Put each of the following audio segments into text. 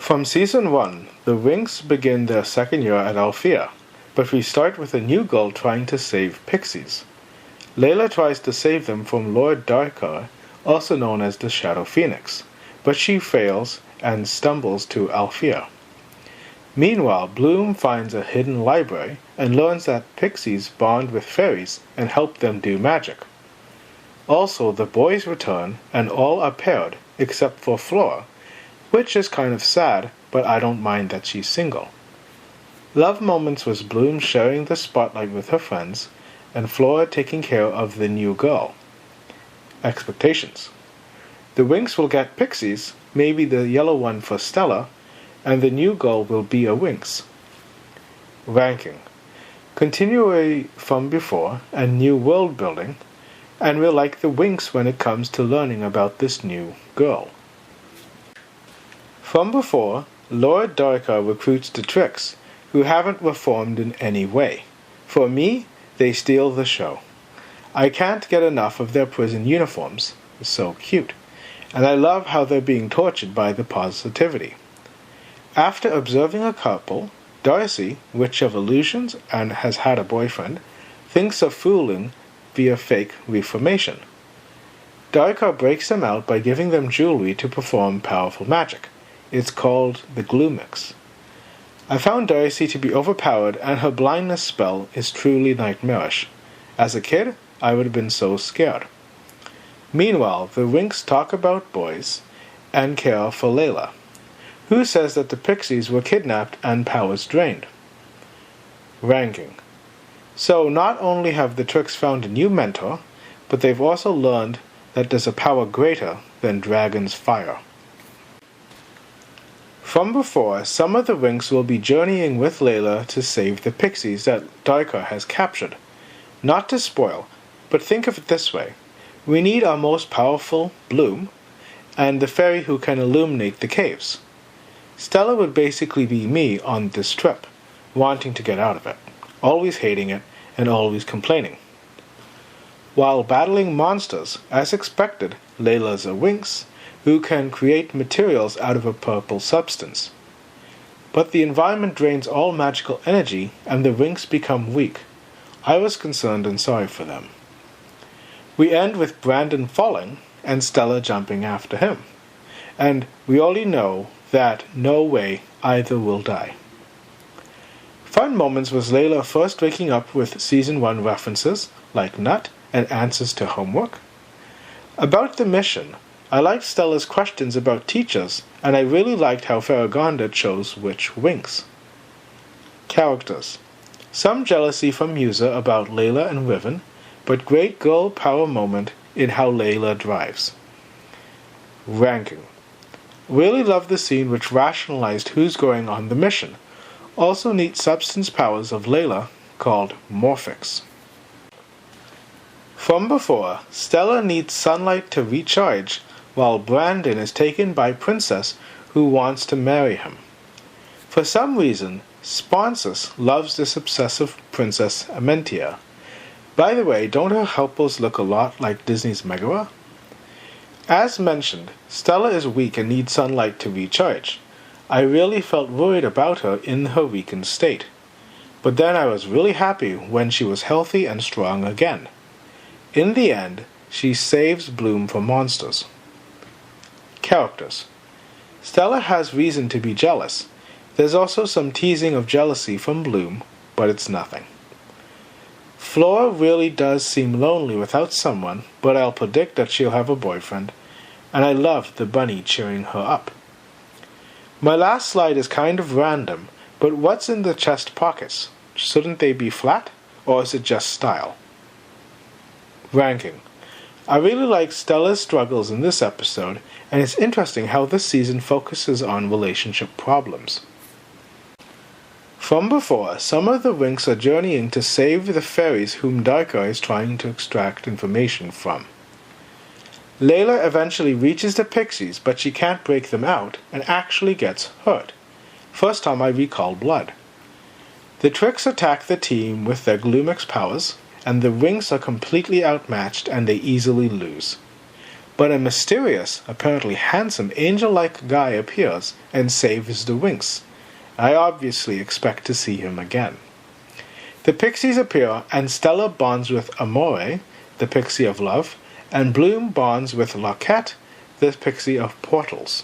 From Season 1, the Winx begin their second year at Althea, but we start with a new girl trying to save pixies. Layla tries to save them from Lord Darkar, also known as the Shadow Phoenix, but she fails and stumbles to Althea. Meanwhile, Bloom finds a hidden library and learns that pixies bond with fairies and help them do magic. Also, the boys return and all are paired except for Flora, which is kind of sad, but I don't mind that she's single. Love moments was Bloom sharing the spotlight with her friends and Flora taking care of the new girl. Expectations. The Winx will get pixies, maybe the yellow one for Stella, and the new girl will be a Winx. Ranking. Continue from before and new world building, and we're like the Winx when it comes to learning about this new girl. From before, Lord Darkar recruits the Tricks, who haven't reformed in any way. For me, they steal the show. I can't get enough of their prison uniforms. It's so cute. And I love how they're being tortured by the positivity. After observing a couple, Darcy, witch of illusions and has had a boyfriend, thinks of fooling via fake reformation. Darkar breaks them out by giving them jewelry to perform powerful magic. It's called the Glue Mix. I found Darcy to be overpowered and her blindness spell is truly nightmarish. As a kid, I would have been so scared. Meanwhile, the Winx talk about boys and care for Layla, who says that the pixies were kidnapped and powers drained. Ranking. So not only have the Tricks found a new mentor, but they've also learned that there's a power greater than Dragon's fire. From before, some of the Winx will be journeying with Layla to save the pixies that Darkar has captured. Not to spoil, but think of it this way. We need our most powerful, Bloom, and the fairy who can illuminate the caves. Stella would basically be me on this trip, wanting to get out of it, always hating it, and always complaining. While battling monsters, as expected, Layla's a Winx, who can create materials out of a purple substance. But the environment drains all magical energy, and the Winx become weak. I was concerned and sorry for them. We end with Brandon falling, and Stella jumping after him. And we already know that no way either will die. Fun moments was Layla first waking up with Season 1 references, like Nut and answers to homework. About the mission, I liked Stella's questions about teachers, and I really liked how Farragonda chose which Winx. Characters. Some jealousy from Musa about Layla and Riven, but great girl power moment in how Layla drives. Ranking. Really love the scene which rationalized who's going on the mission. Also neat substance powers of Layla called Morphix. From before, Stella needs sunlight to recharge, while Brandon is taken by Princess who wants to marry him. For some reason, Sponsus loves this obsessive Princess Amentia. By the way, don't her helpers look a lot like Disney's Megara? As mentioned, Stella is weak and needs sunlight to recharge. I really felt worried about her in her weakened state. But then I was really happy when she was healthy and strong again. In the end, she saves Bloom from monsters. Characters. Stella has reason to be jealous. There's also some teasing of jealousy from Bloom, but it's nothing. Flora really does seem lonely without someone, but I'll predict that she'll have a boyfriend, and I loved the bunny cheering her up. My last slide is kind of random, but what's in the chest pockets? Shouldn't they be flat, or is it just style? Ranking. I really like Stella's struggles in this episode, and it's interesting how this season focuses on relationship problems. From before, some of the Winx are journeying to save the fairies whom Darkar is trying to extract information from. Layla eventually reaches the pixies, but she can't break them out, and actually gets hurt. First time I recall blood. The Tricks attack the team with their Glumix powers, and the Winx are completely outmatched and they easily lose. but a mysterious, apparently handsome, angel-like guy appears and saves the Winx. I obviously expect to see him again. The Pixies appear, and Stella bonds with Amore, the Pixie of Love, and Bloom bonds with Loquette, the Pixie of Portals.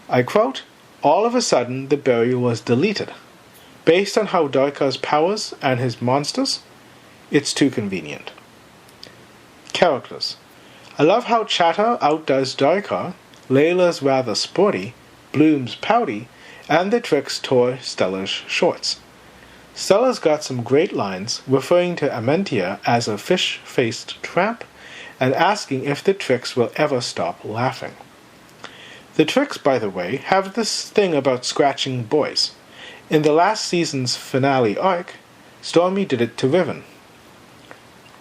I quote, "All of a sudden the barrier was deleted. Based on how Darkar's powers and his monsters, it's too convenient." Characters. I love how Chatter outdoes Darkar, Layla's rather sporty, Bloom's pouty, and the Trix tore Stella's shorts. Stella's got some great lines, referring to Amentia as a fish-faced tramp, and asking if the Trix will ever stop laughing. The Trix, by the way, have this thing about scratching boys. In the last season's finale arc, Stormy did it to Riven.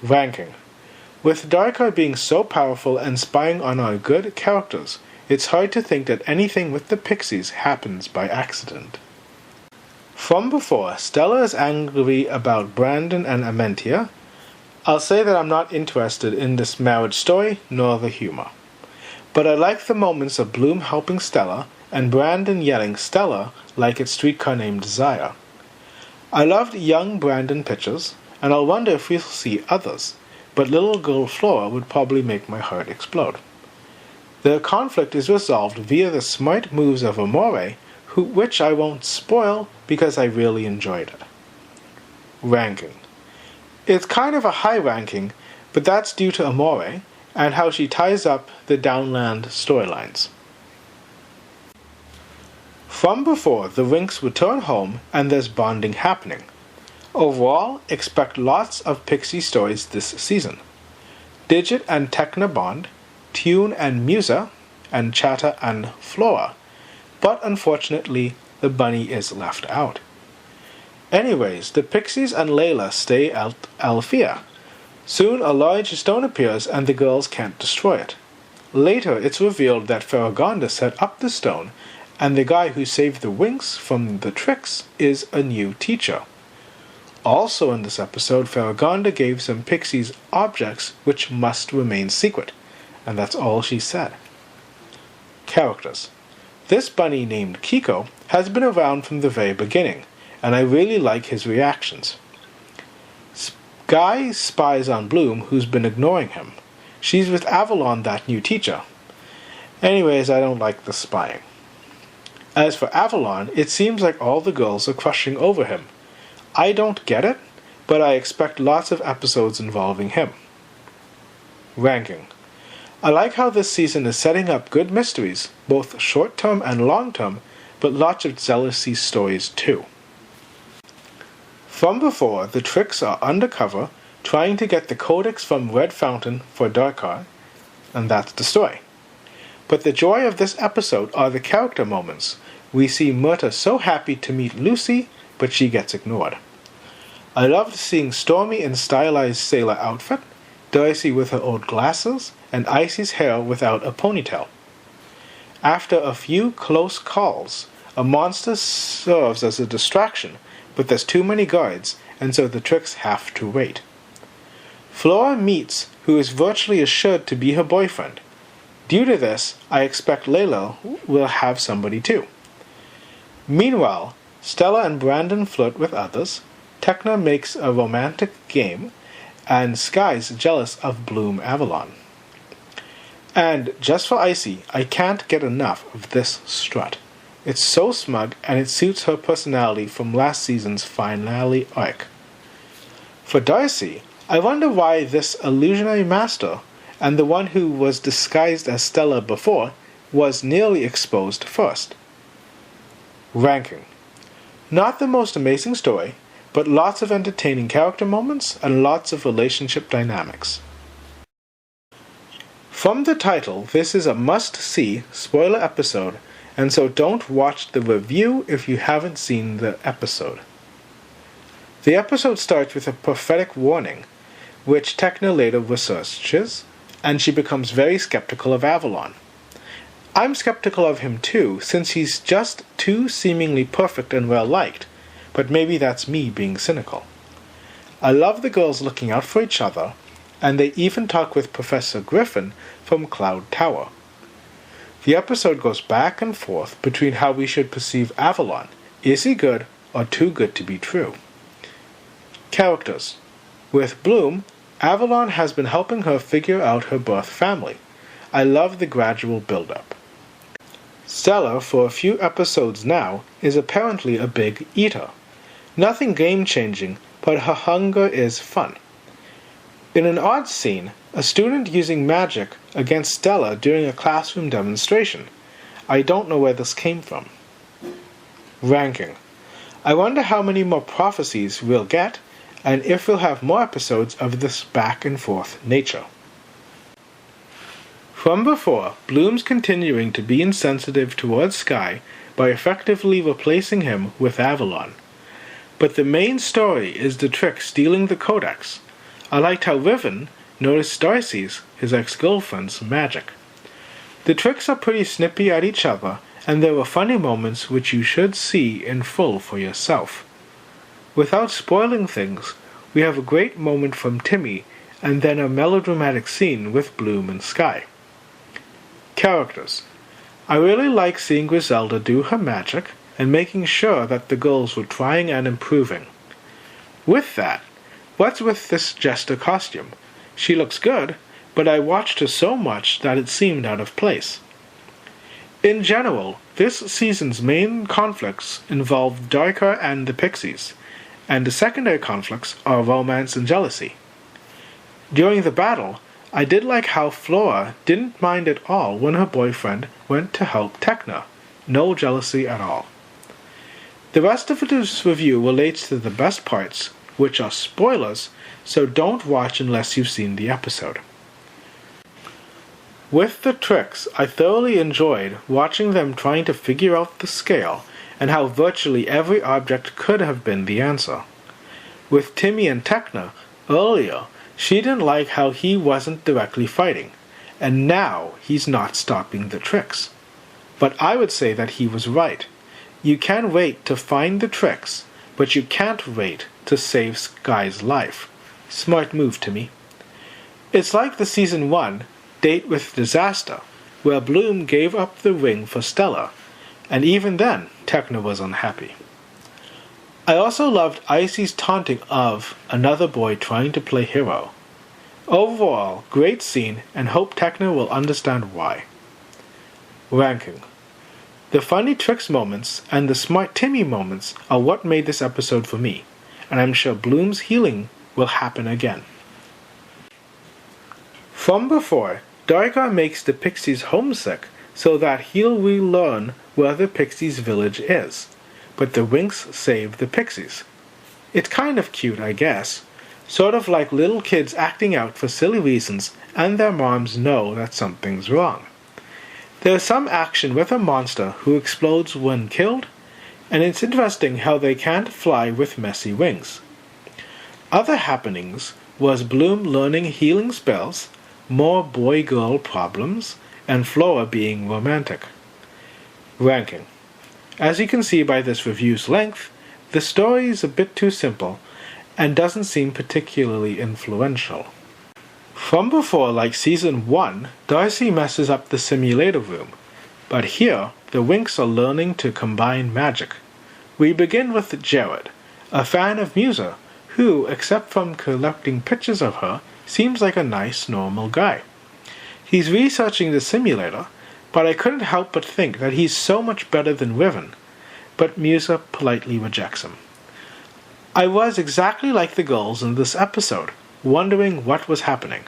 Ranking. With Darkar being so powerful and spying on our good characters, it's hard to think that anything with the Pixies happens by accident. From before, Stella is angry about Brandon and Amentia. I'll say that I'm not interested in this marriage story, nor the humor. But I like the moments of Bloom helping Stella, and Brandon yelling Stella like it's Streetcar Named Desire. I loved young Brandon pictures, and I'll wonder if we'll see others, but little girl Flora would probably make my heart explode. The conflict is resolved via the smart moves of Amore, which I won't spoil because I really enjoyed it. Ranking. It's kind of a high ranking, but that's due to Amore and how she ties up the Downland storylines. From before, the Winx return home and there's bonding happening. Overall, expect lots of Pixie stories this season. Digit and Tekna bond, Tune and Musa, and Chatter and Flora. But unfortunately, the bunny is left out. Anyways, the Pixies and Layla stay at Althea. Soon a large stone appears and the girls can't destroy it. Later, it's revealed that Farragonda set up the stone, and the guy who saved the Winx from the Trix is a new teacher. Also in this episode, Farragonda gave some Pixies objects which must remain secret, and that's all she said. Characters. This bunny named Kiko has been around from the very beginning, and I really like his reactions. Guy spies on Bloom, who's been ignoring him. She's with Avalon, that new teacher. Anyways, I don't like the spying. As for Avalon, it seems like all the girls are crushing over him. I don't get it, but I expect lots of episodes involving him. Ranking. I like how this season is setting up good mysteries, both short-term and long-term, but lots of jealousy stories too. From before, the Trix are undercover, trying to get the Codex from Red Fountain for Darkar, and that's the story. But the joy of this episode are the character moments. We see Myrta so happy to meet Lucy, but she gets ignored. I loved seeing Stormy in stylized sailor outfit, Darcy with her old glasses, and Icy's hair without a ponytail. After a few close calls, a monster serves as a distraction, but there's too many guards, and so the Trix have to wait. Flora meets who is virtually assured to be her boyfriend. Due to this, I expect Layla will have somebody too. Meanwhile, Stella and Brandon flirt with others, Tekna makes a romantic game, and Sky's jealous of Bloom Avalon. And just for Icy, I can't get enough of this strut. It's so smug, and it suits her personality from last season's finale arc. For Darcy, I wonder why this illusionary master, and the one who was disguised as Stella before, was nearly exposed first. Ranking. Not the most amazing story, but lots of entertaining character moments and lots of relationship dynamics. From the title, this is a must-see spoiler episode, and so don't watch the review if you haven't seen the episode. The episode starts with a prophetic warning, which Tekna later researches, and she becomes very skeptical of Avalon. I'm skeptical of him too, since he's just too seemingly perfect and well-liked, but maybe that's me being cynical. I love the girls looking out for each other, and they even talk with Professor Griffin from Cloudtower. The episode goes back and forth between how we should perceive Avalon. Is he good or too good to be true? Characters. With Bloom, Avalon has been helping her figure out her birth family. I love the gradual build-up. Stella, for a few episodes now, is apparently a big eater. Nothing game-changing, but her hunger is fun. In an odd scene, a student using magic against Stella during a classroom demonstration. I don't know where this came from. Ranking. I wonder how many more prophecies we'll get, and if we'll have more episodes of this back-and-forth nature. From before, Bloom's continuing to be insensitive towards Sky by effectively replacing him with Avalon. But the main story is the trick stealing the Codex. I liked how Riven noticed Darcy's, his ex-girlfriend's, magic. The tricks are pretty snippy at each other, and there were funny moments which you should see in full for yourself. Without spoiling things, we have a great moment from Timmy, and then a melodramatic scene with Bloom and Sky. Characters. I really like seeing Griselda do her magic, and making sure that the girls were trying and improving. With that, what's with this jester costume? She looks good, but I watched her so much that it seemed out of place. In general, this season's main conflicts involve Darker and the Pixies, and the secondary conflicts are romance and jealousy. During the battle, I did like how Flora didn't mind at all when her boyfriend went to help Tekna. No jealousy at all. The rest of this review relates to the best parts, which are spoilers, so don't watch unless you've seen the episode. With the tricks, I thoroughly enjoyed watching them trying to figure out the scale and how virtually every object could have been the answer. With Timmy and Tekna, earlier, she didn't like how he wasn't directly fighting, and now he's not stopping the tricks. But I would say that he was right. You can wait to find the tricks, but you can't wait to save Sky's life. Smart move, Timmy. It's like the Season 1 Date with Disaster, where Bloom gave up the ring for Stella, and even then, Tekna was unhappy. I also loved Icy's taunting of another boy trying to play hero. Overall, great scene, and hope Tekna will understand why. Ranking. The funny tricks moments and the smart Timmy moments are what made this episode for me, and I'm sure Bloom's healing will happen again. From before, Darker makes the Pixies homesick so that he'll relearn where the Pixies' village is, but the Winx save the Pixies. It's kind of cute, I guess, sort of like little kids acting out for silly reasons and their moms know that something's wrong. There's some action with a monster who explodes when killed, and it's interesting how they can't fly with messy wings. Other happenings was Bloom learning healing spells, more boy-girl problems, and Flora being romantic. Ranking. As you can see by this review's length, the story is a bit too simple and doesn't seem particularly influential. From before, like Season 1, Darcy messes up the simulator room, but here the Winx are learning to combine magic. We begin with Jared, a fan of Musa, who, except from collecting pictures of her, seems like a nice, normal guy. He's researching the simulator, but I couldn't help but think that he's so much better than Riven, but Musa politely rejects him. I was exactly like the girls in this episode, wondering what was happening,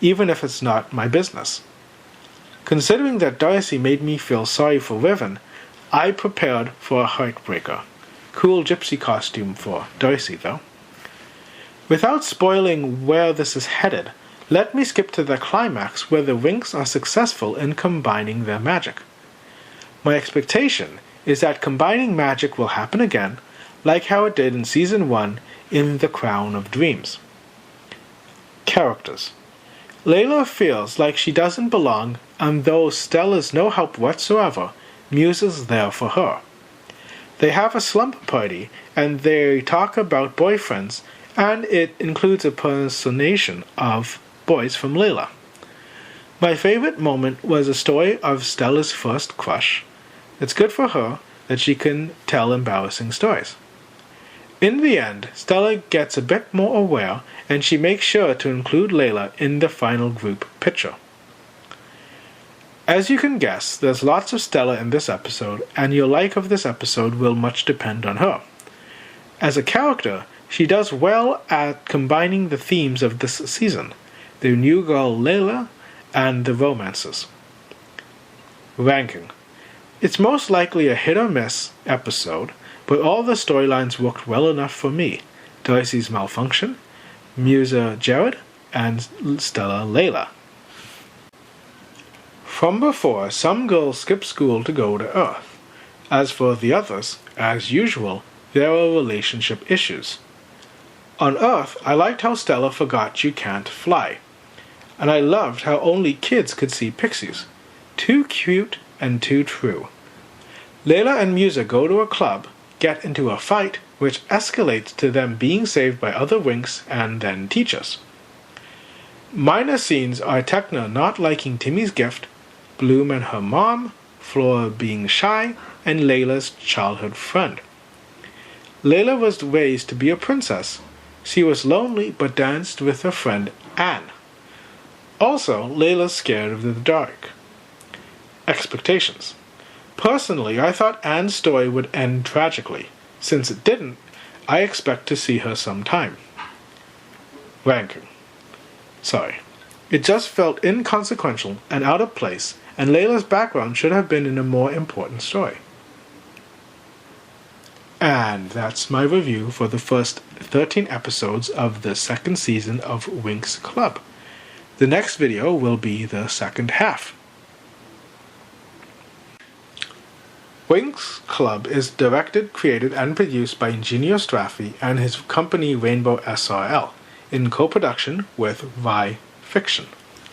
even if it's not my business. Considering that Darcy made me feel sorry for Riven, I prepared for a heartbreaker. Cool gypsy costume for Darcy, though. Without spoiling where this is headed, let me skip to the climax where the Winx are successful in combining their magic. My expectation is that combining magic will happen again, like how it did in Season 1 in The Crown of Dreams. Characters. Layla feels like she doesn't belong, and though Stella's no help whatsoever, Musa's there for her. They have a slumber party, and they talk about boyfriends, and it includes a personation of boys from Layla. My favorite moment was a story of Stella's first crush. It's good for her that she can tell embarrassing stories. In the end, Stella gets a bit more aware, and she makes sure to include Layla in the final group picture. As you can guess, there's lots of Stella in this episode, and your like of this episode will much depend on her. As a character, she does well at combining the themes of this season, the new girl Layla and the romances. Ranking. It's most likely a hit-or-miss episode, but all the storylines worked well enough for me. Darcy's malfunction, Musa Jared, and Stella Layla. From before, some girls skip school to go to Earth. As for the others, as usual, there are relationship issues. On Earth, I liked how Stella forgot you can't fly. And I loved how only kids could see pixies. Too cute and too true. Layla and Musa go to a club, get into a fight, which escalates to them being saved by other Winx and then teachers. Minor scenes are Techna not liking Timmy's gift, Bloom and her mom, Flora being shy, and Layla's childhood friend. Layla was raised to be a princess. She was lonely but danced with her friend Anne. Also, Layla's scared of the dark. Expectations. Personally, I thought Anne's story would end tragically. Since it didn't, I expect to see her sometime. Ranking. Sorry. It just felt inconsequential and out of place, and Layla's background should have been in a more important story. And that's my review for the first 13 episodes of the second season of Winx Club. The next video will be the second half. Winx Club is directed, created, and produced by Iginio Straffi and his company Rainbow S.r.l. in co-production with Rai Fiction.